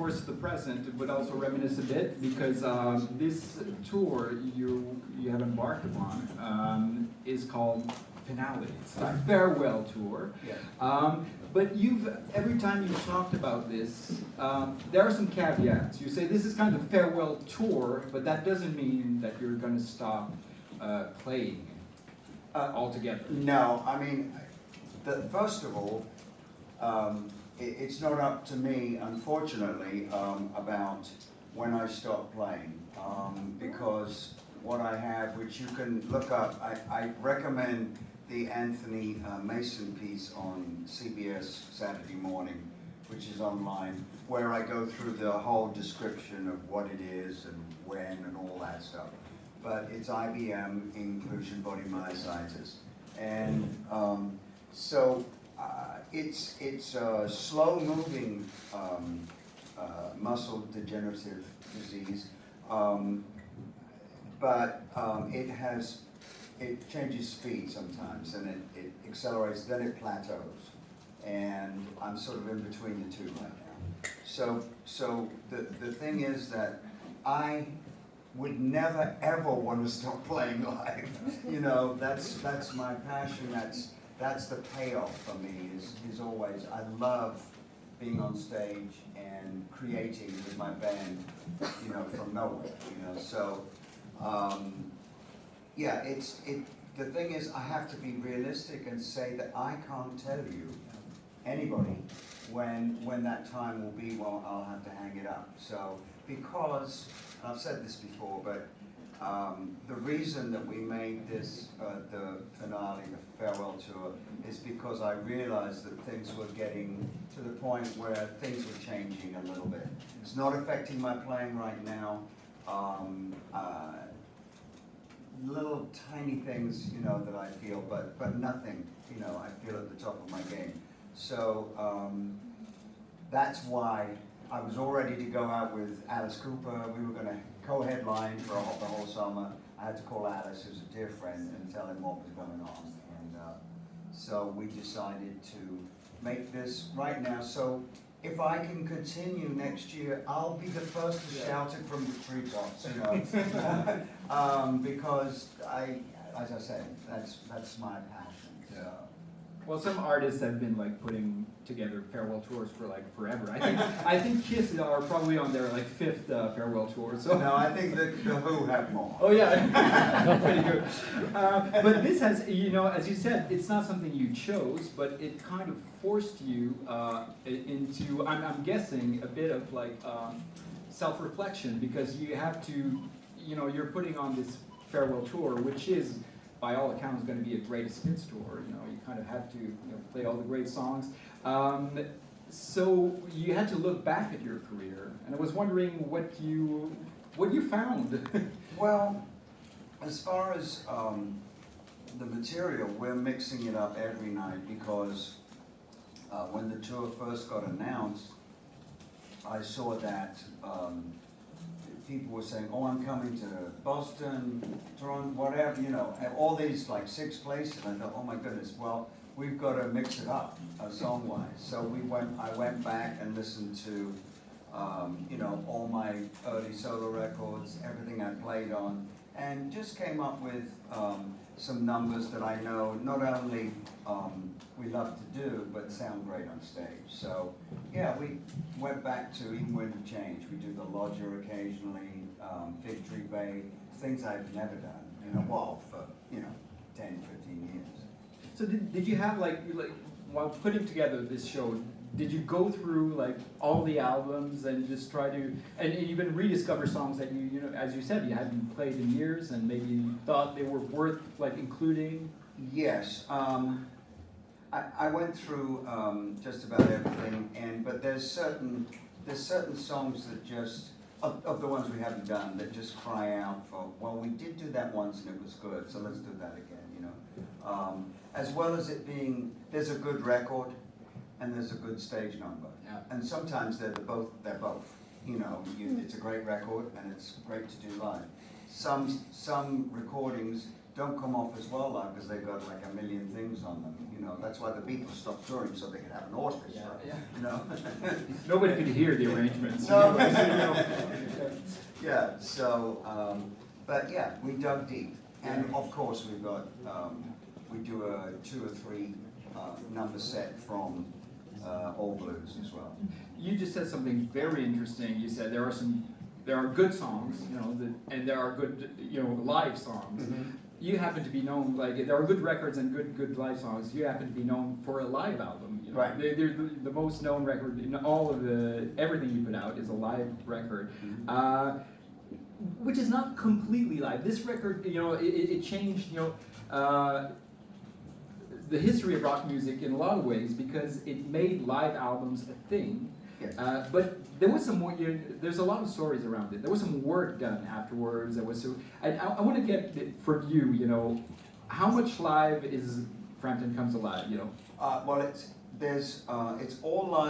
course, the present, but also reminisce a bit because this tour you have embarked upon is called Finale. It's the farewell tour. Yes. But every time you've talked about this, there are some caveats. You say this is kind of a farewell tour, but that doesn't mean that you're going to stop playing altogether. No, I mean, first of all, it's not up to me, unfortunately, about when I stop playing, because what I have, which you can look up, I recommend the Anthony Mason piece on CBS Saturday morning, which is online, where I go through the whole description of what it is and when and all that stuff. But it's IBM, inclusion body myositis. And so it's a slow-moving muscle degenerative disease, but it changes speed sometimes, and it accelerates, then it plateaus. And I'm sort of in between the two right now. So the thing is that I would never ever want to stop playing live. You know, that's my passion. That's the payoff for me. Is always I love being on stage and creating with my band. You know, from nowhere. You know, so. Yeah, the thing is, I have to be realistic and say that I can't tell you, anybody, when that time will be. Well, I'll have to hang it up. So, because, and I've said this before, but the reason that we made this, the finale, the farewell tour, is because I realized that things were getting to the point where things were changing a little bit. It's not affecting my playing right now. Little tiny things, you know, that I feel, but nothing, you know, I feel at the top of my game. So that's why I was all ready to go out with Alice Cooper. We were going to co-headline for the whole summer. I had to call Alice, who's a dear friend, and tell him what was going on. And so we decided to make this right now. So if I can continue next year, I'll be the first to shout it from the treetops, you know, because as I said, that's my passion. So. Well, some artists have been like putting together farewell tours for like forever. I think Kiss are probably on their like 5th farewell tour. So no, I think the Who have more. Oh yeah, pretty good. But this has, you know, as you said, it's not something you chose, but it kind of forced you into, I'm guessing, a bit of like self-reflection, because you have to, you know, you're putting on this farewell tour, which is, by all accounts, going to be a greatest hits tour. You know, you kind of have to, you know, play all the great songs. So you had to look back at your career, and I was wondering what you found. Well, as far as the material, we're mixing it up every night, because when the tour first got announced, I saw that people were saying, "Oh, I'm coming to Boston, Toronto, whatever," you know, all these like 6 places. And I thought, "Oh my goodness, well, we've got to mix it up song-wise." So I went back and listened to, you know, all my early solo records, everything I played on, and just came up with some numbers that I know not only we love to do, but sound great on stage. So yeah, we went back to even Wind of Change. We do the Lodger occasionally, Fig Tree Bay, things I've never done, you know, well, for, you know, 10, 15 years. So did you have like while putting together this show, did you go through like all the albums and just try to, and even rediscover songs that you know, as you said, you hadn't played in years, and maybe you thought they were worth like including? Yes, I went through just about everything, but there's certain songs that just of the ones we haven't done that just cry out for, well, we did do that once and it was good, so let's do that again, you know. As well as it being, there's a good record and there's a good stage number, and sometimes they're both. You know, it's a great record and it's great to do live. Some recordings don't come off as well live because they've got like a million things on them. You know, that's why the Beatles stopped touring so they could have an orchestra. Yeah. You know. Nobody could hear the arrangements. No. Yeah. So, but yeah, we dug deep, and of course we've got we do a 2 or 3 number set from All Blues as well. You just said something very interesting. You said there are good songs, you know, and there are good, you know, live songs. Mm-hmm. You happen to be known, like, there are good records and good live songs. You happen to be known for a live album. You know? Right. They're the most known record in all of everything you put out is a live record. Mm-hmm. Which is not completely live. This record, you know, it changed, you know, the history of rock music in a lot of ways because it made live albums a thing. Yes. But there was some more. There's a lot of stories around it. There was some work done afterwards. There was I want to get from you. You know, how much live is Frampton Comes Alive? You know. Well, it's all live.